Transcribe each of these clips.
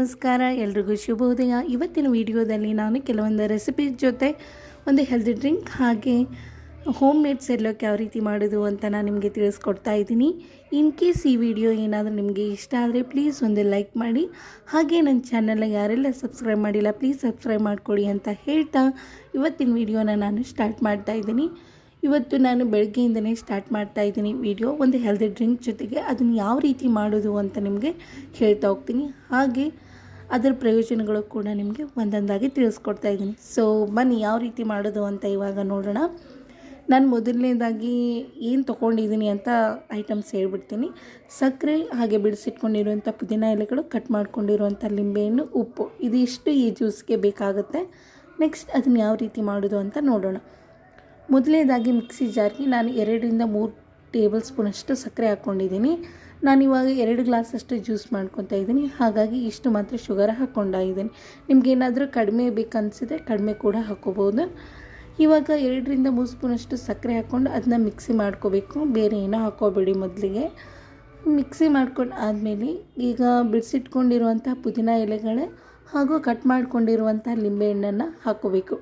ನಮಸ್ಕಾರ, ಎಲ್ರಿಗೂ ಶುಭೋದಯ. ಇವತ್ತಿನ ವಿಡಿಯೋದಲ್ಲಿ ನಾನು ಕೆಲವೊಂದು ರೆಸಿಪಿ ಜೊತೆ ಒಂದು ಹೆಲ್ದಿ ಡ್ರಿಂಕ್ ಹಾಗೆ ಹೋಮ್ ಮೇಡ್ ಸೆರ್ಲಾಕ್ ಯಾವ ರೀತಿ ಮಾಡೋದು ಅಂತ ನಾನು ನಿಮಗೆ ತಿಳಿಸ್ಕೊಡ್ತಾ ಇದ್ದೀನಿ. ಇನ್ ಕೇಸ್ ಈ ವಿಡಿಯೋ ಏನಾದರೂ ನಿಮಗೆ ಇಷ್ಟ ಆದರೆ ಪ್ಲೀಸ್ ಒಂದು ಲೈಕ್ ಮಾಡಿ, ಹಾಗೆ ನನ್ನ ಚಾನಲ್ನ ಯಾರೆಲ್ಲ ಸಬ್ಸ್ಕ್ರೈಬ್ ಮಾಡಿಲ್ಲ ಪ್ಲೀಸ್ ಸಬ್ಸ್ಕ್ರೈಬ್ ಮಾಡಿಕೊಡಿ ಅಂತ ಹೇಳ್ತಾ ಇವತ್ತಿನ ವಿಡಿಯೋನ ನಾನು ಸ್ಟಾರ್ಟ್ ಮಾಡ್ತಾ ಇದ್ದೀನಿ. ಇವತ್ತು ನಾನು ಬೆಳಗ್ಗೆಯಿಂದನೇ ಸ್ಟಾರ್ಟ್ ಮಾಡ್ತಾ ಇದ್ದೀನಿ ವಿಡಿಯೋ ಒಂದು ಹೆಲ್ದಿ ಡ್ರಿಂಕ್ ಜೊತೆಗೆ. ಅದನ್ನು ಯಾವ ರೀತಿ ಮಾಡೋದು ಅಂತ ನಿಮಗೆ ಹೇಳ್ತಾ ಹೋಗ್ತೀನಿ, ಹಾಗೆ ಅದರ ಪ್ರಯೋಜನಗಳು ಕೂಡ ನಿಮಗೆ ಒಂದೊಂದಾಗಿ ತಿಳಿಸ್ಕೊಡ್ತಾ ಇದ್ದೀನಿ. ಸೊ ಬನ್ನಿ ಯಾವ ರೀತಿ ಮಾಡೋದು ಅಂತ ಇವಾಗ ನೋಡೋಣ. ನಾನು ಮೊದಲನೇದಾಗಿ ಏನು ತೊಗೊಂಡಿದ್ದೀನಿ ಅಂತ ಐಟಮ್ಸ್ ಹೇಳ್ಬಿಡ್ತೀನಿ. ಸಕ್ಕರೆ, ಹಾಗೆ ಬಿಡಿಸಿಟ್ಕೊಂಡಿರುವಂಥ ಪುದೀನ ಎಲೆಗಳು, ಕಟ್ ಮಾಡ್ಕೊಂಡಿರುವಂಥ ಲಿಂಬೆಹಣ್ಣು, ಉಪ್ಪು, ಇದಿಷ್ಟು ಈ ಜ್ಯೂಸ್ಗೆ ಬೇಕಾಗುತ್ತೆ. ನೆಕ್ಸ್ಟ್ ಅದನ್ನು ಯಾವ ರೀತಿ ಮಾಡೋದು ಅಂತ ನೋಡೋಣ. ಮೊದಲನೇದಾಗಿ ಮಿಕ್ಸಿ ಜಾರ್ಗೆ ನಾನು 2-3 ಟೇಬಲ್ ಸ್ಪೂನಷ್ಟು ಸಕ್ಕರೆ ಹಾಕ್ಕೊಂಡಿದ್ದೀನಿ. ನಾನಿವಾಗ 2 ಗ್ಲಾಸಷ್ಟು ಜ್ಯೂಸ್ ಮಾಡ್ಕೊತಾ ಇದ್ದೀನಿ, ಹಾಗಾಗಿ ಇಷ್ಟು ಮಾತ್ರ ಶುಗರ್ ಹಾಕ್ಕೊಂಡಿದ್ದೀನಿ. ನಿಮಗೇನಾದರೂ ಕಡಿಮೆ ಬೇಕನ್ಸಿದ್ರೆ ಕಡಿಮೆ ಕೂಡ ಹಾಕ್ಕೋಬೋದು. ಇವಾಗ 2-3 ಸ್ಪೂನಷ್ಟು ಸಕ್ಕರೆ ಹಾಕ್ಕೊಂಡು ಅದನ್ನ ಮಿಕ್ಸಿ ಮಾಡ್ಕೋಬೇಕು, ಬೇರೆ ಏನೋ ಹಾಕ್ಕೋಬೇಡಿ. ಮೊದಲಿಗೆ ಮಿಕ್ಸಿ ಮಾಡ್ಕೊಂಡು ಆದಮೇಲೆ ಈಗ ಬಿಡಿಸಿಟ್ಕೊಂಡಿರುವಂಥ ಪುದೀನ ಎಲೆಗಳೇ ಹಾಗೂ ಕಟ್ ಮಾಡ್ಕೊಂಡಿರುವಂಥ ಲಿಂಬೆಹಣ್ಣನ್ನು ಹಾಕ್ಕೋಬೇಕು.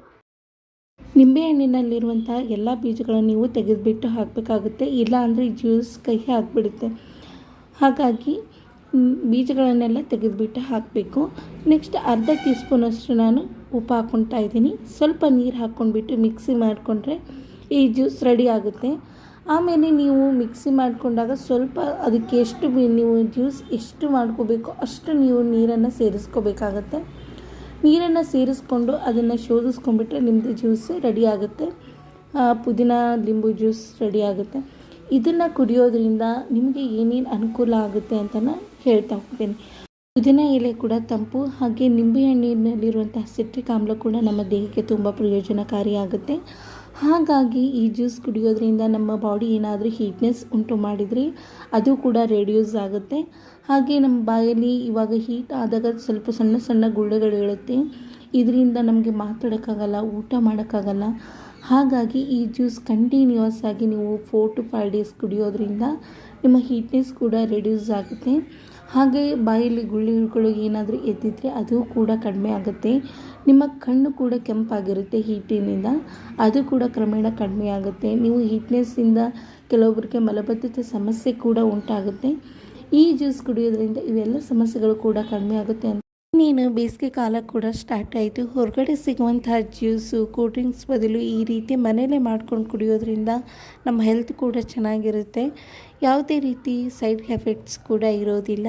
ನಿಂಬೆಹಣ್ಣಿನಲ್ಲಿರುವಂಥ ಎಲ್ಲ ಬೀಜಗಳನ್ನು ನೀವು ತೆಗೆದುಬಿಟ್ಟು ಹಾಕಬೇಕಾಗುತ್ತೆ, ಇಲ್ಲ ಅಂದರೆ ಜ್ಯೂಸ್ ಕಹಿ ಆಗಿಬಿಡುತ್ತೆ. ಹಾಗಾಗಿ ಬೀಜಗಳನ್ನೆಲ್ಲ ತೆಗೆದುಬಿಟ್ಟು ಹಾಕಬೇಕು. ನೆಕ್ಸ್ಟ್ ಅರ್ಧ ಟೀ ಸ್ಪೂನಷ್ಟು ನಾನು ಉಪ್ಪು ಹಾಕ್ಕೊಳ್ತಾ ಇದ್ದೀನಿ. ಸ್ವಲ್ಪ ನೀರು ಹಾಕ್ಕೊಂಡ್ಬಿಟ್ಟು ಮಿಕ್ಸಿ ಮಾಡಿಕೊಂಡ್ರೆ ಈ ಜ್ಯೂಸ್ ರೆಡಿ ಆಗುತ್ತೆ. ಆಮೇಲೆ ನೀವು ಮಿಕ್ಸಿ ಮಾಡಿಕೊಂಡಾಗ ಸ್ವಲ್ಪ ಅದಕ್ಕೆ ನೀವು ಜ್ಯೂಸ್ ಎಷ್ಟು ಮಾಡ್ಕೋಬೇಕು ಅಷ್ಟು ನೀವು ನೀರನ್ನು ಸೇರಿಸ್ಕೋಬೇಕಾಗತ್ತೆ. ನೀರನ್ನು ಸೇರಿಸ್ಕೊಂಡು ಅದನ್ನು ಶೋಧಿಸ್ಕೊಂಡ್ಬಿಟ್ರೆ ನಿಮ್ಮದು ಜ್ಯೂಸ್ ರೆಡಿ ಆಗುತ್ತೆ, ಪುದೀನ ಲಿಂಬು ಜ್ಯೂಸ್ ರೆಡಿ ಆಗುತ್ತೆ. ಇದನ್ನು ಕುಡಿಯೋದ್ರಿಂದ ನಿಮಗೆ ಏನೇನು ಅನುಕೂಲ ಆಗುತ್ತೆ ಅಂತ ನಾನು ಹೇಳ್ತಾ ಹೋಗ್ತೀನಿ. ಪುದೀನ ಎಲೆ ಕೂಡ ತಂಪು, ಹಾಗೆ ನಿಂಬೆಹಣ್ಣಿನಲ್ಲಿರುವಂಥ ಸಿಟ್ರಿಕ್ ಆಮ್ಲ ಕೂಡ ನಮ್ಮ ದೇಹಕ್ಕೆ ತುಂಬ ಪ್ರಯೋಜನಕಾರಿಯಾಗುತ್ತೆ. ಹಾಗಾಗಿ ಈ ಜ್ಯೂಸ್ ಕುಡಿಯೋದ್ರಿಂದ ನಮ್ಮ ಬಾಡಿ ಏನಾದರೂ ಹೀಟ್ನೆಸ್ ಉಂಟು ಮಾಡಿದರೆ ಅದು ಕೂಡ ರೆಡ್ಯೂಸ್ ಆಗುತ್ತೆ. ಹಾಗೆ ನಮ್ಮ ಬಾಯಲ್ಲಿ ಇವಾಗ ಹೀಟ್ ಆದಾಗ ಸ್ವಲ್ಪ ಸಣ್ಣ ಸಣ್ಣ ಗುಳ್ಳೆಗಳಿರುತ್ತೆ, ಇದರಿಂದ ನಮಗೆ ಮಾತಾಡೋಕ್ಕಾಗಲ್ಲ, ಊಟ ಮಾಡೋಕ್ಕಾಗಲ್ಲ. ಹಾಗಾಗಿ ಈ ಜ್ಯೂಸ್ ಕಂಟಿನ್ಯೂಸ್ ಆಗಿ ನೀವು 4 to 5 ಡೇಸ್ ಕುಡಿಯೋದ್ರಿಂದ ನಿಮ್ಮ ಹೀಟ್ನೆಸ್ ಕೂಡ ರೆಡ್ಯೂಸ್ ಆಗುತ್ತೆ. ಹಾಗೆ ಬಾಯಲ್ಲಿ ಗುಳ್ಳೆಗಳು ಏನಾದರೂ ಎದ್ದಿದ್ರೆ ಅದು ಕೂಡ ಕಡಿಮೆ ಆಗುತ್ತೆ. ನಿಮ್ಮ ಕಣ್ಣು ಕೂಡ ಕೆಂಪಾಗಿರುತ್ತೆ ಹೀಟಿನಿಂದ, ಅದು ಕೂಡ ಕ್ರಮೇಣ ಕಡಿಮೆ ಆಗುತ್ತೆ. ನೀವು ಹೀಟ್ನೆಸ್ಸಿಂದ ಕೆಲವೊಬ್ಬರಿಗೆ ಮಲಬದ್ಧತೆ ಸಮಸ್ಯೆ ಕೂಡ ಉಂಟಾಗುತ್ತೆ. ಈ ಜ್ಯೂಸ್ ಕುಡಿಯೋದ್ರಿಂದ ಇವೆಲ್ಲ ಸಮಸ್ಯೆಗಳು ಕೂಡ ಕಡಿಮೆ ಆಗುತ್ತೆ. ಇನ್ನೇನು ಬೇಸಿಗೆ ಕಾಲ ಕೂಡ ಸ್ಟಾರ್ಟ್ ಆಯಿತು. ಹೊರಗಡೆ ಸಿಗುವಂತಹ ಜ್ಯೂಸು, ಕೂಲ್ ಡ್ರಿಂಕ್ಸ್ ಬದಲು ಈ ರೀತಿ ಮನೆಯಲ್ಲೇ ಮಾಡ್ಕೊಂಡು ಕುಡಿಯೋದ್ರಿಂದ ನಮ್ಮ ಹೆಲ್ತ್ ಕೂಡ ಚೆನ್ನಾಗಿರುತ್ತೆ, ಯಾವುದೇ ರೀತಿ ಸೈಡ್ ಎಫೆಕ್ಟ್ಸ್ ಕೂಡ ಇರೋದಿಲ್ಲ.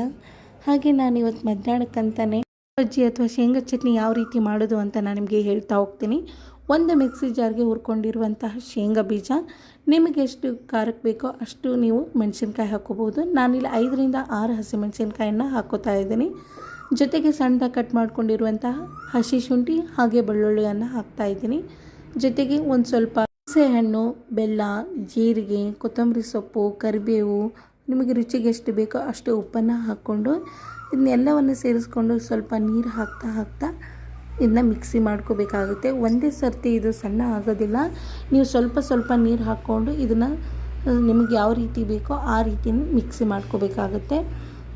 ಹಾಗೆ ನಾನು ಇವತ್ತು ಮಧ್ಯಾಹ್ನಕ್ಕಂತಲೇ ಬಜ್ಜಿ ಅಥವಾ ಶೇಂಗಾ ಚಟ್ನಿ ಯಾವ ರೀತಿ ಮಾಡೋದು ಅಂತ ನಾನು ನಿಮಗೆ ಹೇಳ್ತಾ ಹೋಗ್ತೀನಿ. ಒಂದು ಮಿಕ್ಸಿ ಜಾರ್ಗೆ ಹುರ್ಕೊಂಡಿರುವಂತಹ ಶೇಂಗಾ ಬೀಜ, ನಿಮಗೆ ಎಷ್ಟು ಖಾರಕ್ಕೆ ಬೇಕೋ ಅಷ್ಟು ನೀವು ಮೆಣಸಿನ್ಕಾಯಿ ಹಾಕ್ಕೋಬೋದು. ನಾನಿಲ್ಲಿ 5-6 ಹಸಿಮೆಣಸಿನ್ಕಾಯನ್ನು ಹಾಕ್ಕೋತಾ ಇದ್ದೀನಿ. ಜೊತೆಗೆ ಸಣ್ಣದಾಗಿ ಕಟ್ ಮಾಡ್ಕೊಂಡಿರುವಂತಹ ಹಸಿ ಶುಂಠಿ ಹಾಗೆ ಬೆಳ್ಳುಳ್ಳಿಯನ್ನು ಹಾಕ್ತಾಯಿದ್ದೀನಿ. ಜೊತೆಗೆ ಒಂದು ಸ್ವಲ್ಪ ಹುಣಸೆಹಣ್ಣು, ಬೆಲ್ಲ, ಜೀರಿಗೆ, ಕೊತ್ತಂಬರಿ ಸೊಪ್ಪು, ಕರಿಬೇವು, ನಿಮಗೆ ರುಚಿಗೆ ಎಷ್ಟು ಬೇಕೋ ಅಷ್ಟು ಉಪ್ಪನ್ನು ಹಾಕ್ಕೊಂಡು ಇದನ್ನೆಲ್ಲವನ್ನು ಸೇರಿಸ್ಕೊಂಡು ಸ್ವಲ್ಪ ನೀರು ಹಾಕ್ತಾ ಇದನ್ನ ಮಿಕ್ಸಿ ಮಾಡ್ಕೋಬೇಕಾಗುತ್ತೆ. ಒಂದೇ ಸರ್ತಿ ಇದು ಸಣ್ಣ ಆಗೋದಿಲ್ಲ. ನೀವು ಸ್ವಲ್ಪ ನೀರು ಹಾಕ್ಕೊಂಡು ಇದನ್ನು ನಿಮಗೆ ಯಾವ ರೀತಿ ಬೇಕೋ ಆ ರೀತಿ ಮಿಕ್ಸಿ ಮಾಡ್ಕೋಬೇಕಾಗುತ್ತೆ.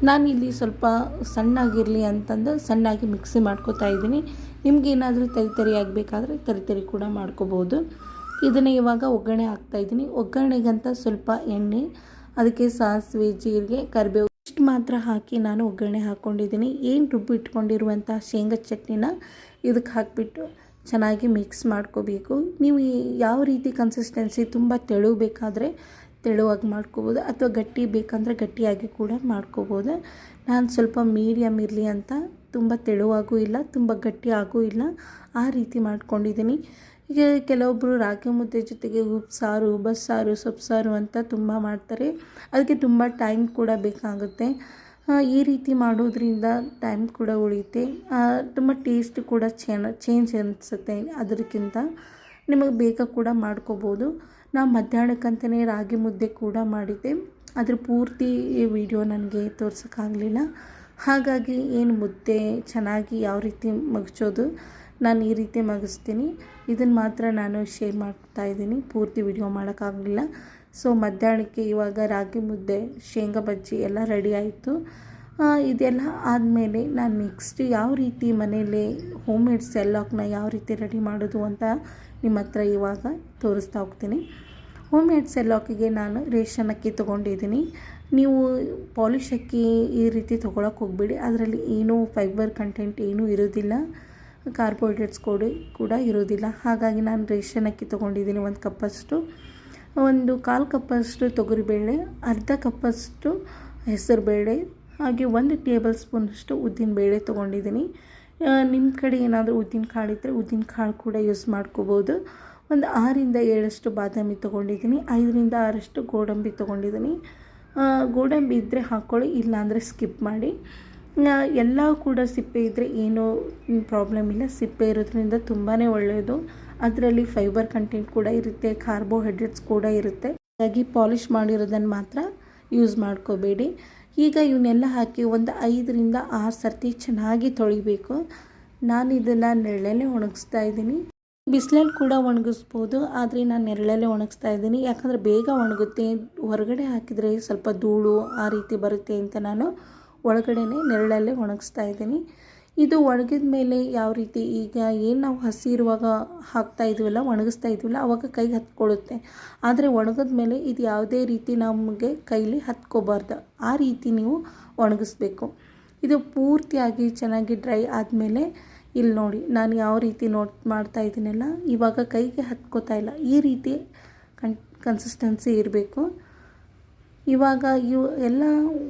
ನಾನಿಲ್ಲಿ ಸ್ವಲ್ಪ ಸಣ್ಣಾಗಿರಲಿ ಅಂತಂದು ಸಣ್ಣಾಗಿ ಮಿಕ್ಸಿ ಮಾಡ್ಕೋತಾ ಇದ್ದೀನಿ. ನಿಮಗೇನಾದರೂ ತರಿ ಆಗಬೇಕಾದ್ರೆ ತರಿ ಕೂಡ ಮಾಡ್ಕೋಬೋದು. ಇದನ್ನು ಇವಾಗ ಒಗ್ಗರಣೆ ಹಾಕ್ತಾಯಿದ್ದೀನಿ. ಒಗ್ಗರಣೆಗಂತ ಸ್ವಲ್ಪ ಎಣ್ಣೆ, ಅದಕ್ಕೆ ಸಾಸಿವೆ, ಜೀರಿಗೆ, ಕರಿಬೇವು ಇಷ್ಟು ಮಾತ್ರ ಹಾಕಿ ನಾನು ಒಗ್ಗರಣೆ ಹಾಕ್ಕೊಂಡಿದ್ದೀನಿ. ಏನು ರುಬ್ಬಿ ಇಟ್ಕೊಂಡಿರುವಂಥ ಶೇಂಗಾ ಚಟ್ನಿನ ಇದಕ್ಕೆ ಹಾಕಿಬಿಟ್ಟು ಚೆನ್ನಾಗಿ ಮಿಕ್ಸ್ ಮಾಡ್ಕೋಬೇಕು. ನೀವು ಯಾವ ರೀತಿ ಕನ್ಸಿಸ್ಟೆನ್ಸಿ ತುಂಬ ತೆಳು ಬೇಕಾದರೆ ತೆಳುವಾಗಿ ಮಾಡ್ಕೋಬೋದು, ಅಥವಾ ಗಟ್ಟಿ ಬೇಕಂದರೆ ಗಟ್ಟಿಯಾಗಿ ಕೂಡ ಮಾಡ್ಕೋಬೋದು. ನಾನು ಸ್ವಲ್ಪ ಮೀಡಿಯಮ್ ಇರಲಿ ಅಂತ ತುಂಬ ತೆಳುವಾಗೂ ಇಲ್ಲ, ತುಂಬ ಗಟ್ಟಿಯಾಗೂ ಇಲ್ಲ, ಆ ರೀತಿ ಮಾಡ್ಕೊಂಡಿದ್ದೀನಿ. ಈಗ ಕೆಲವೊಬ್ಬರು ರಾಗಿ ಮುದ್ದೆ ಜೊತೆಗೆ ಉಪ್ಸಾರು, ಬಸ್ಸಾರು, ಸೊಪ್ಪು ಅಂತ ತುಂಬ ಮಾಡ್ತಾರೆ. ಅದಕ್ಕೆ ತುಂಬ ಟೈಮ್ ಕೂಡ ಬೇಕಾಗುತ್ತೆ. ಈ ರೀತಿ ಮಾಡೋದ್ರಿಂದ ಟೈಮ್ ಕೂಡ ಉಳಿಯುತ್ತೆ, ತುಂಬ ಟೇಸ್ಟ್ ಕೂಡ ಚೇಂಜ್ ಅನಿಸುತ್ತೆ. ಅದಕ್ಕಿಂತ ನಿಮಗೆ ಬೇಗ ಕೂಡ ಮಾಡ್ಕೋಬೋದು. ನಾವು ಮಧ್ಯಾಹ್ನಕ್ಕಂತಲೇ ರಾಗಿ ಮುದ್ದೆ ಕೂಡ ಮಾಡಿದ್ದೆ, ಅದ್ರ ಪೂರ್ತಿ ವಿಡಿಯೋ ನನಗೆ ತೋರ್ಸೋಕ್ಕಾಗಲಿಲ್ಲ. ಹಾಗಾಗಿ ಏನು ಮುದ್ದೆ ಚೆನ್ನಾಗಿ ಯಾವ ರೀತಿ ಮಗಚೋದು ನಾನು ಈ ರೀತಿ ಮಗಿಸ್ತೀನಿ, ಇದನ್ನು ಮಾತ್ರ ನಾನು ಶೇರ್ ಮಾಡ್ತಾಯಿದ್ದೀನಿ, ಪೂರ್ತಿ ವಿಡಿಯೋ ಮಾಡೋಕ್ಕಾಗಲಿಲ್ಲ. ಸೊ ಮಧ್ಯಾಹ್ನಕ್ಕೆ ಇವಾಗ ರಾಗಿ ಮುದ್ದೆ, ಶೇಂಗಾ ಬಜ್ಜಿ ಎಲ್ಲ ರೆಡಿ ಆಯಿತು. ಇದೆಲ್ಲ ಆದಮೇಲೆ ನಾನು ನೆಕ್ಸ್ಟ್ ಯಾವ ರೀತಿ ಮನೆಯಲ್ಲೇ ಹೋಮ್ ಮೇಡ್ ಸೆರ್ಲಾಕ್ನ ಯಾವ ರೀತಿ ರೆಡಿ ಮಾಡೋದು ಅಂತ ನಿಮ್ಮ ಹತ್ರ ಇವಾಗ ತೋರಿಸ್ತಾ ಹೋಗ್ತೀನಿ. ಹೋಮ್ ಮೇಡ್ ಸೆರ್ಲಾಕಿಗೆ ನಾನು ರೇಷನ್ ಅಕ್ಕಿ ತೊಗೊಂಡಿದ್ದೀನಿ. ನೀವು ಪಾಲಿಶ್ ಅಕ್ಕಿ ಈ ರೀತಿ ತೊಗೊಳಕ್ಕೆ ಹೋಗಬೇಡಿ, ಅದರಲ್ಲಿ ಏನೂ ಫೈಬರ್ ಕಂಟೆಂಟ್ ಏನೂ ಇರೋದಿಲ್ಲ, ಕಾರ್ಬೋಹೈಡ್ರೇಟ್ಸ್ ಕೂಡ ಇರೋದಿಲ್ಲ. ಹಾಗಾಗಿ ನಾನು ರೇಷನ್ ಅಕ್ಕಿ ತೊಗೊಂಡಿದ್ದೀನಿ. 1 ಕಪ್ಪಷ್ಟು, ಒಂದು 1/4 ಕಪ್ಪಷ್ಟು ತೊಗರಿಬೇಳೆ, ಅರ್ಧ ಕಪ್ಪಷ್ಟು ಹೆಸರುಬೇಳೆ, ಹಾಗೆ 1 ಟೇಬಲ್ ಸ್ಪೂನಷ್ಟು ಉದ್ದಿನಬೇಳೆ ತೊಗೊಂಡಿದ್ದೀನಿ. ನಿಮ್ಮ ಕಡೆ ಏನಾದರೂ ಉದ್ದಿನ ಕಾಳು ಇದ್ದರೆ ಉದ್ದಿನ ಕಾಳು ಕೂಡ ಯೂಸ್ ಮಾಡ್ಕೋಬೋದು. ಒಂದು 6ರಿಂದ 7 ಬಾದಾಮಿ ತೊಗೊಂಡಿದ್ದೀನಿ, 5ರಿಂದ 6 ಗೋಡಂಬಿ ತೊಗೊಂಡಿದ್ದೀನಿ. ಗೋಡಂಬಿ ಇದ್ದರೆ ಹಾಕ್ಕೊಳ್ಳಿ, ಇಲ್ಲಾಂದರೆ ಸ್ಕಿಪ್ ಮಾಡಿ. ಎಲ್ಲ ಕೂಡ ಸಿಪ್ಪೆ ಇದ್ದರೆ ಏನೂ ಪ್ರಾಬ್ಲಮ್ ಇಲ್ಲ. ಸಿಪ್ಪೆ ಇರೋದ್ರಿಂದ ತುಂಬಾ ಒಳ್ಳೆಯದು. ಅದರಲ್ಲಿ ಫೈಬರ್ ಕಂಟೆಂಟ್ ಕೂಡ ಇರುತ್ತೆ, ಕಾರ್ಬೋಹೈಡ್ರೇಟ್ಸ್ ಕೂಡ ಇರುತ್ತೆ. ಹಾಗಾಗಿ ಪಾಲಿಷ್ ಮಾಡಿರೋದನ್ನು ಮಾತ್ರ ಯೂಸ್ ಮಾಡ್ಕೋಬೇಡಿ. ಈಗ ಇವನ್ನೆಲ್ಲ ಹಾಕಿ ಒಂದು 5ರಿಂದ 6 ಸರ್ತಿ ಚೆನ್ನಾಗಿ ತೊಳಿಬೇಕು. ನಾನು ಇದನ್ನು ನೆರಳಲ್ಲೇ ಒಣಗಿಸ್ತಾ ಇದ್ದೀನಿ. ಬಿಸಿಲಲ್ಲಿ ಕೂಡ ಒಣಗಿಸ್ಬೋದು, ಆದರೆ ನಾನು ನೆರಳಲ್ಲೇ ಒಣಗಿಸ್ತಾ ಇದ್ದೀನಿ. ಯಾಕಂದರೆ ಬೇಗ ಒಣಗುತ್ತೆ. ಹೊರಗಡೆ ಹಾಕಿದರೆ ಸ್ವಲ್ಪ ಧೂಳು ಆ ರೀತಿ ಬರುತ್ತೆ ಅಂತ ನಾನು ಒಳಗಡೆನೇ ನೆರಳಲ್ಲೇ ಒಣಗಿಸ್ತಾ ಇದ್ದೀನಿ. ಇದು ಒಣಗಿದ ಮೇಲೆ ಯಾವ ರೀತಿ, ಈಗ ಏನು ನಾವು ಹಸಿ ಇರುವಾಗ ಹಾಕ್ತಾ ಇದ್ವಲ್ಲ, ಒಣಗಿಸ್ತಾ ಇದ್ವಲ್ಲ, ಆವಾಗ ಕೈಗೆ ಹತ್ಕೊಳ್ಳುತ್ತೆ. ಆದರೆ ಒಣಗಿದ ಮೇಲೆ ಇದು ಯಾವುದೇ ರೀತಿ ನಮಗೆ ಕೈಲಿ ಹತ್ಕೋಬಾರ್ದು, ಆ ರೀತಿ ನೀವು ಒಣಗಿಸ್ಬೇಕು. ಇದು ಪೂರ್ತಿಯಾಗಿ ಚೆನ್ನಾಗಿ ಡ್ರೈ ಆದಮೇಲೆ ಇಲ್ಲಿ ನೋಡಿ ನಾನು ಯಾವ ರೀತಿ ಮಾಡ್ತಾ ಇದ್ದೀನಲ್ಲ, ಇವಾಗ ಕೈಗೆ ಹತ್ಕೋತಾ ಇಲ್ಲ, ಈ ರೀತಿ ಕನ್ಸಿಸ್ಟೆನ್ಸಿ ಇರಬೇಕು. ಇವಾಗ ಇವು ಎಲ್ಲ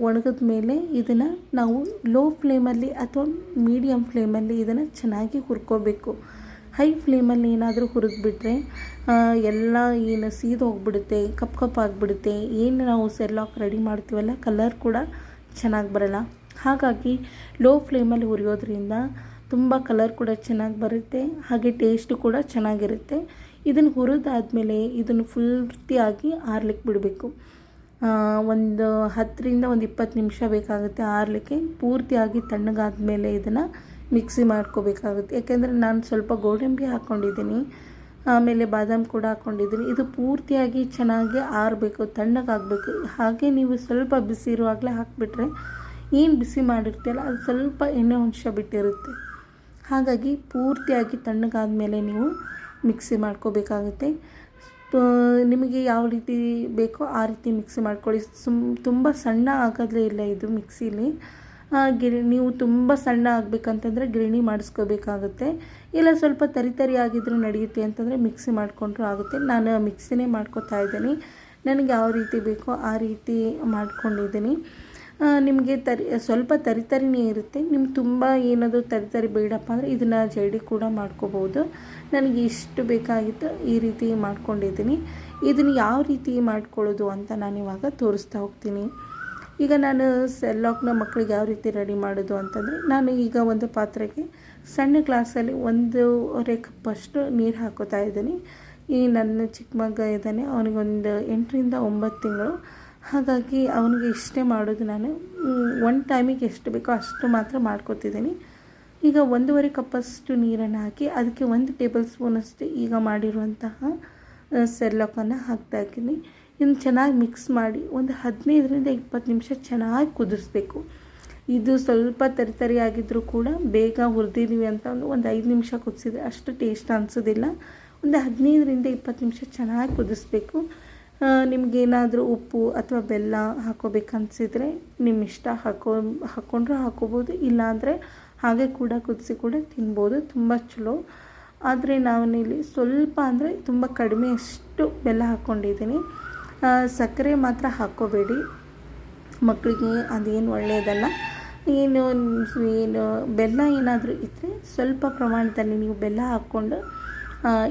ಒಣಗಿದ ಮೇಲೆ ಇದನ್ನು ನಾವು ಲೋ ಫ್ಲೇಮಲ್ಲಿ ಅಥವಾ ಮೀಡಿಯಮ್ ಫ್ಲೇಮಲ್ಲಿ ಇದನ್ನು ಚೆನ್ನಾಗಿ ಹುರ್ಕೋಬೇಕು. ಹೈ ಫ್ಲೇಮಲ್ಲಿ ಏನಾದರೂ ಹುರಿದ್ಬಿಟ್ರೆ ಎಲ್ಲ ಏನು ಸೀದು ಹೋಗ್ಬಿಡುತ್ತೆ, ಕಪ್ಪಾಗಿಬಿಡುತ್ತೆ. ಏನು ನಾವು ಸೆರ್ಲಾಕ್ ರೆಡಿ ಮಾಡ್ತೀವಲ್ಲ, ಕಲರ್ ಕೂಡ ಚೆನ್ನಾಗಿ ಬರಲ್ಲ. ಹಾಗಾಗಿ ಲೋ ಫ್ಲೇಮಲ್ಲಿ ಹುರಿಯೋದ್ರಿಂದ ತುಂಬ ಕಲರ್ ಕೂಡ ಚೆನ್ನಾಗಿ ಬರುತ್ತೆ, ಹಾಗೆ ಟೇಸ್ಟು ಕೂಡ ಚೆನ್ನಾಗಿರುತ್ತೆ. ಇದನ್ನು ಹುರಿದಾದ್ಮೇಲೆ ಇದನ್ನು ಪೂರ್ತಿಯಾಗಿ ಆರ್ಲಿಕ್ಕೆ ಬಿಡಬೇಕು. ಒಂದು 10ರಿಂದ 20 ನಿಮಿಷ ಬೇಕಾಗುತ್ತೆ ಆರಲಿಕ್ಕೆ. ಪೂರ್ತಿಯಾಗಿ ತಣ್ಣಗಾದ ಮೇಲೆ ಇದನ್ನು ಮಿಕ್ಸಿ ಮಾಡ್ಕೋಬೇಕಾಗುತ್ತೆ. ಯಾಕೆಂದರೆ ನಾನು ಸ್ವಲ್ಪ ಗೋಡಂಬಿ ಹಾಕ್ಕೊಂಡಿದ್ದೀನಿ, ಆಮೇಲೆ ಬಾದಾಮಿ ಕೂಡ ಹಾಕ್ಕೊಂಡಿದ್ದೀನಿ. ಇದು ಪೂರ್ತಿಯಾಗಿ ಚೆನ್ನಾಗಿ ಆರಬೇಕು, ತಣ್ಣಗಾಗಬೇಕು. ಹಾಗೆ ನೀವು ಸ್ವಲ್ಪ ಬಿಸಿ ಇರುವಾಗಲೇ ಹಾಕಿಬಿಟ್ರೆ ಏನು ಬಿಸಿ ಮಾಡಿರ್ತೀಯಲ್ಲ ಅದು ಸ್ವಲ್ಪ ಎಣ್ಣೆ ಅಂಶ ಬಿಟ್ಟಿರುತ್ತೆ. ಹಾಗಾಗಿ ಪೂರ್ತಿಯಾಗಿ ತಣ್ಣಗಾದ ಮೇಲೆ ನೀವು ಮಿಕ್ಸಿ ಮಾಡ್ಕೋಬೇಕಾಗುತ್ತೆ. ನಿಮಗೆ ಯಾವ ರೀತಿ ಬೇಕೋ ಆ ರೀತಿ ಮಿಕ್ಸಿ ಮಾಡ್ಕೊಳ್ಳಿ. ತುಂಬ ಸಣ್ಣ ಆಗೋದೇ ಇಲ್ಲ ಇದು ಮಿಕ್ಸಿಲಿ. ನೀವು ತುಂಬ ಸಣ್ಣ ಆಗಬೇಕಂತಂದರೆ ಗಿರಣಿ ಮಾಡಿಸ್ಕೋಬೇಕಾಗುತ್ತೆ, ಇಲ್ಲ ಸ್ವಲ್ಪ ತರಿ ಆಗಿದ್ರೂ ನಡೆಯುತ್ತೆ ಅಂತಂದರೆ ಮಿಕ್ಸಿ ಮಾಡಿಕೊಂಡ್ರೂ ಆಗುತ್ತೆ. ನಾನು ಮಿಕ್ಸಿನೇ ಮಾಡ್ಕೋತಾ ಇದ್ದೀನಿ. ನನಗೆ ಯಾವ ರೀತಿ ಬೇಕೋ ಆ ರೀತಿ ಮಾಡ್ಕೊಂಡಿದ್ದೀನಿ. ನಿಮಗೆ ಸ್ವಲ್ಪ ತರಿನೇ ಇರುತ್ತೆ. ನಿಮ್ಗೆ ತುಂಬ ಏನದು ತರಿ ಬೇಡಪ್ಪ ಅಂದರೆ ಇದನ್ನು ಜಡಿ ಕೂಡ ಮಾಡ್ಕೋಬೋದು. ನನಗೆ ಇಷ್ಟು ಬೇಕಾಗಿತ್ತು ಈ ರೀತಿ ಮಾಡ್ಕೊಂಡಿದ್ದೀನಿ. ಇದನ್ನು ಯಾವ ರೀತಿ ಮಾಡ್ಕೊಳ್ಳೋದು ಅಂತ ನಾನು ಇವಾಗ ತೋರಿಸ್ತಾ ಹೋಗ್ತೀನಿ. ಈಗ ನಾನು ಸೆರ್ಲಾಕ್ನ ಮಕ್ಕಳಿಗೆ ಯಾವ ರೀತಿ ರೆಡಿ ಮಾಡೋದು ಅಂತಂದರೆ, ನಾನು ಈಗ ಒಂದು ಪಾತ್ರೆಗೆ ಸಣ್ಣ ಗ್ಲಾಸಲ್ಲಿ 1.5 ಕಪ್ಪಷ್ಟು ನೀರು ಹಾಕೋತಾ ಇದ್ದೀನಿ. ಈ ನನ್ನ ಚಿಕ್ಕ ಮಗ ಇದ್ದಾನೆ, ಅವನಿಗೊಂದು 8ರಿಂದ 9 ತಿಂಗಳು. ಹಾಗಾಗಿ ಅವನಿಗೆ ಇಷ್ಟೇ ಮಾಡೋದು ನಾನು. ಒಂದು ಟೈಮಿಗೆ ಎಷ್ಟು ಬೇಕೋ ಅಷ್ಟು ಮಾತ್ರ ಮಾಡ್ಕೊತಿದ್ದೀನಿ. ಈಗ 1.5 ಕಪ್ಪಷ್ಟು ನೀರನ್ನು ಹಾಕಿ ಅದಕ್ಕೆ 1 ಟೇಬಲ್ ಸ್ಪೂನಷ್ಟು ಈಗ ಮಾಡಿರುವಂತಹ ಸೆರ್ಲಾಕನ್ನು ಹಾಕ್ತಾಯಿದ್ದೀನಿ. ಇನ್ನು ಚೆನ್ನಾಗಿ ಮಿಕ್ಸ್ ಮಾಡಿ ಒಂದು 15ರಿಂದ 20 ನಿಮಿಷ ಚೆನ್ನಾಗಿ ಕುದಿಸ್ಬೇಕು. ಇದು ಸ್ವಲ್ಪ ತರಿ ಆಗಿದ್ದರೂ ಕೂಡ ಬೇಗ ಹುರಿದಿದ್ದೀವಿ ಅಂತ ಒಂದು 5 ನಿಮಿಷ ಕುದಿಸಿದ್ರೆ ಅಷ್ಟು ಟೇಸ್ಟ್ ಅನಿಸೋದಿಲ್ಲ. ಒಂದು 15ರಿಂದ 20 ನಿಮಿಷ ಚೆನ್ನಾಗಿ ಕುದಿಸ್ಬೇಕು. ನಿಮಗೇನಾದರೂ ಉಪ್ಪು ಅಥವಾ ಬೆಲ್ಲ ಹಾಕೋಬೇಕನ್ಸಿದ್ರೆ ನಿಮ್ಮ ಇಷ್ಟ, ಹಾಕ್ಕೊಂಡ್ರೂ ಹಾಕೋಬೋದು, ಇಲ್ಲಾಂದರೆ ಹಾಗೆ ಕೂಡ ಕುದಿಸಿ ಕೂಡ ತಿನ್ಬೋದು, ತುಂಬ ಚಲೋ. ಆದರೆ ನಾನಿಲ್ಲಿ ಸ್ವಲ್ಪ ಅಂದರೆ ತುಂಬ ಕಡಿಮೆ ಅಷ್ಟು ಬೆಲ್ಲ ಹಾಕ್ಕೊಂಡಿದ್ದೀನಿ. ಸಕ್ಕರೆ ಮಾತ್ರ ಹಾಕ್ಕೋಬೇಡಿ, ಮಕ್ಕಳಿಗೆ ಅದೇನು ಒಳ್ಳೆಯದಲ್ಲ. ಏನು ಬೆಲ್ಲ ಏನಾದರೂ ಇದ್ದರೆ ಸ್ವಲ್ಪ ಪ್ರಮಾಣದಲ್ಲಿ ನೀವು ಬೆಲ್ಲ ಹಾಕ್ಕೊಂಡು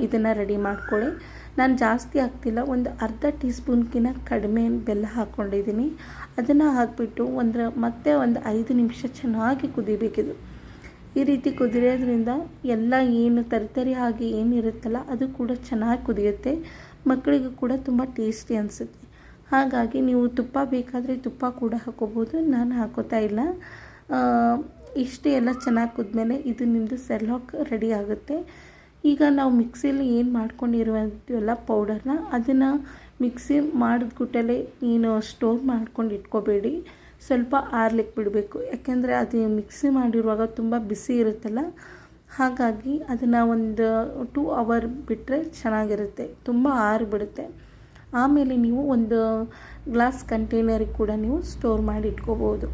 ಇದನ್ನು ರೆಡಿ ಮಾಡ್ಕೊಳ್ಳಿ. ನಾನು ಜಾಸ್ತಿ ಹಾಕ್ತಿಲ್ಲ, ಒಂದು ಅರ್ಧ ಟೀ ಸ್ಪೂನ್ಗಿಂತ ಕಡಿಮೆ ಬೆಲ್ಲ ಹಾಕ್ಕೊಂಡಿದ್ದೀನಿ. ಅದನ್ನು ಹಾಕಿಬಿಟ್ಟು ಮತ್ತೆ ಒಂದು 5 ನಿಮಿಷ ಚೆನ್ನಾಗಿ ಕುದಿಬೇಕಿದು. ಈ ರೀತಿ ಕುದಿಯೋದ್ರಿಂದ ಎಲ್ಲ ಏನು ತರಿ ಹಾಗೆ ಏನಿರುತ್ತಲ್ಲ ಅದು ಕೂಡ ಚೆನ್ನಾಗಿ ಕುದಿಯುತ್ತೆ, ಮಕ್ಕಳಿಗೂ ಕೂಡ ತುಂಬ ಟೇಸ್ಟಿ ಅನಿಸುತ್ತೆ. ಹಾಗಾಗಿ ನೀವು ತುಪ್ಪ ಬೇಕಾದರೆ ತುಪ್ಪ ಕೂಡ ಹಾಕೋಬೋದು, ನಾನು ಹಾಕೋತಾ ಇಲ್ಲ. ಇಷ್ಟೇ ಎಲ್ಲ ಚೆನ್ನಾಗಿ ಕುದ್ಮೇಲೆ ಇದು ನಿಮ್ಮದು ಸೆರ್ಲಾಕ್ ರೆಡಿ ಆಗುತ್ತೆ. ಈಗ ನಾವು ಮಿಕ್ಸಿಯಲ್ಲಿ ಏನು ಮಾಡ್ಕೊಂಡಿರುವಂಥವಲ್ಲ ಪೌಡರ್ನ, ಅದನ್ನು ಮಿಕ್ಸಿ ಮಾಡಿದ ಗುಟ್ಟಲ್ಲೇ ಏನು ಸ್ಟೋರ್ ಮಾಡ್ಕೊಂಡು ಇಟ್ಕೋಬೇಡಿ. ಸ್ವಲ್ಪ ಆರ್ಲಿಕ್ಕೆ ಬಿಡಬೇಕು. ಯಾಕೆಂದರೆ ಅದು ಮಿಕ್ಸಿ ಮಾಡಿರುವಾಗ ತುಂಬ ಬಿಸಿ ಇರುತ್ತಲ್ಲ, ಹಾಗಾಗಿ ಅದನ್ನು ಒಂದು 2 ಅವರ್ ಬಿಟ್ಟರೆ ಚೆನ್ನಾಗಿರುತ್ತೆ. ತುಂಬ ಆರಿಬಿಡುತ್ತೆ. ಆಮೇಲೆ ನೀವು ಒಂದು ಗ್ಲಾಸ್ ಕಂಟೈನರಿಗೆ ಕೂಡ ನೀವು ಸ್ಟೋರ್ ಮಾಡಿ ಇಟ್ಕೋಬೋದು.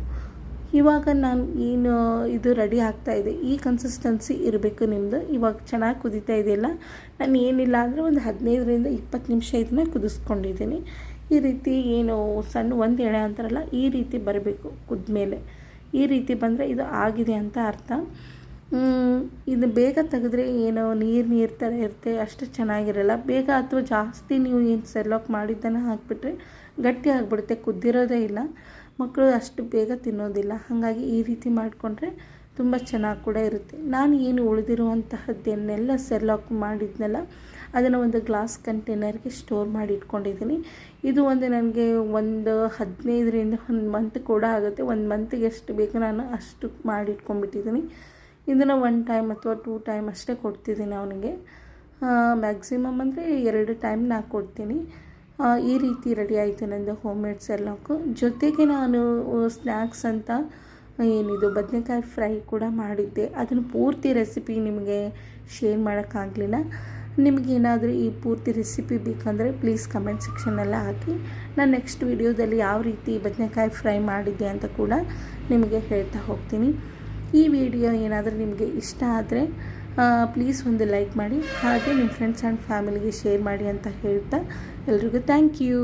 ಇವಾಗ ನಾನು ಏನು ಇದು ರೆಡಿ ಆಗ್ತಾಯಿದೆ, ಈ ಕನ್ಸಿಸ್ಟೆನ್ಸಿ ಇರಬೇಕು ನಿಮ್ಮದು. ಇವಾಗ ಚೆನ್ನಾಗಿ ಕುದೀತಾ ಇದೆಯಲ್ಲ, ನಾನು ಏನಿಲ್ಲ ಅಂದರೆ ಒಂದು 15ರಿಂದ 20 ನಿಮಿಷ ಇದನ್ನ ಕುದಿಸ್ಕೊಂಡಿದ್ದೀನಿ. ಈ ರೀತಿ ಏನು ಸಣ್ಣ ಒಂದು ಎಳೆ ಅಂತಾರಲ್ಲ, ಈ ರೀತಿ ಬರಬೇಕು ಕುದ್ಮೇಲೆ. ಈ ರೀತಿ ಬಂದರೆ ಇದು ಆಗಿದೆ ಅಂತ ಅರ್ಥ. ಇದು ಬೇಗ ತೆಗೆದ್ರೆ ಏನೋ ನೀರು ಥರ ಇರುತ್ತೆ, ಅಷ್ಟು ಚೆನ್ನಾಗಿರಲ್ಲ. ಬೇಗ ಅಥವಾ ಜಾಸ್ತಿ ನೀವು ಏನು ಸೆರ್ಲಾಕ್ ಮಾಡಿದ್ದನ್ನು ಹಾಕಿಬಿಟ್ರೆ ಗಟ್ಟಿ ಆಗಿಬಿಡುತ್ತೆ, ಕುದ್ದಿರೋದೇ ಇಲ್ಲ. ಮಕ್ಕಳು ಅಷ್ಟು ಬೇಗ ತಿನ್ನೋದಿಲ್ಲ. ಹಾಗಾಗಿ ಈ ರೀತಿ ಮಾಡಿಕೊಂಡ್ರೆ ತುಂಬ ಚೆನ್ನಾಗಿ ಕೂಡ ಇರುತ್ತೆ. ನಾನು ಏನು ಉಳಿದಿರುವಂತಹದ್ದನ್ನೆಲ್ಲ ಸೆರ್ಲಾಕ್ ಮಾಡಿದ್ನಲ್ಲ, ಅದನ್ನು ಒಂದು ಗ್ಲಾಸ್ ಕಂಟೈನರ್ಗೆ ಸ್ಟೋರ್ ಮಾಡಿ ಇಟ್ಕೊಂಡಿದ್ದೀನಿ. ಇದು ನನಗೆ ಒಂದು 15ರಿಂದ 1 ಮಂತ್ ಕೂಡ ಆಗುತ್ತೆ. 1 ಮಂತಿಗೆ ಎಷ್ಟು ಬೇಕು ನಾನು ಅಷ್ಟು ಮಾಡಿ ಇಟ್ಕೊಂಡ್ಬಿಟ್ಟಿದ್ದೀನಿ. ಇದನ್ನು 1 ಟೈಮ್ ಅಥವಾ 2 ಟೈಮ್ ಅಷ್ಟೇ ಕೊಡ್ತಿದ್ದೀನಿ ಅವನಿಗೆ. ಮ್ಯಾಕ್ಸಿಮಮ್ ಅಂದರೆ 2 ಟೈಮ್ ನಾನು ಕೊಡ್ತೀನಿ. ಈ ರೀತಿ ರೆಡಿ ಆಯಿತು ನಂದು ಹೋಮ್ ಮೇಡ್ ಸೆರ್ಲಾಕು. ಜೊತೆಗೆ ನಾನು ಸ್ನ್ಯಾಕ್ಸ್ ಅಂತ ಏನಿದು ಬದನೆಕಾಯಿ ಫ್ರೈ ಕೂಡ ಮಾಡಿದ್ದೆ. ಅದನ್ನು ಪೂರ್ತಿ ರೆಸಿಪಿ ನಿಮಗೆ ಶೇರ್ ಮಾಡೋಕ್ಕಾಗಲಿಲ್ಲ. ನಿಮಗೇನಾದರೂ ಈ ಪೂರ್ತಿ ರೆಸಿಪಿ ಬೇಕಂದರೆ ಪ್ಲೀಸ್ ಕಮೆಂಟ್ ಸೆಕ್ಷನಲ್ಲಿ ಹಾಕಿ. ನಾನು ನೆಕ್ಸ್ಟ್ ವಿಡಿಯೋದಲ್ಲಿ ಯಾವ ರೀತಿ ಬದನೆಕಾಯಿ ಫ್ರೈ ಮಾಡಿದ್ದೆ ಅಂತ ಕೂಡ ನಿಮಗೆ ಹೇಳ್ತಾ ಹೋಗ್ತೀನಿ. ಈ ವಿಡಿಯೋ ಏನಾದರೂ ನಿಮಗೆ ಇಷ್ಟ ಆದರೆ ಪ್ಲೀಸ್ ಒಂದು ಲೈಕ್ ಮಾಡಿ, ಹಾಗೆ ನಿಮ್ಮ ಫ್ರೆಂಡ್ಸ್ ಆ್ಯಂಡ್ ಫ್ಯಾಮಿಲಿಗೆ ಶೇರ್ ಮಾಡಿ ಅಂತ ಹೇಳ್ತಾ ಎಲ್ರಿಗೂ ಥ್ಯಾಂಕ್ ಯು.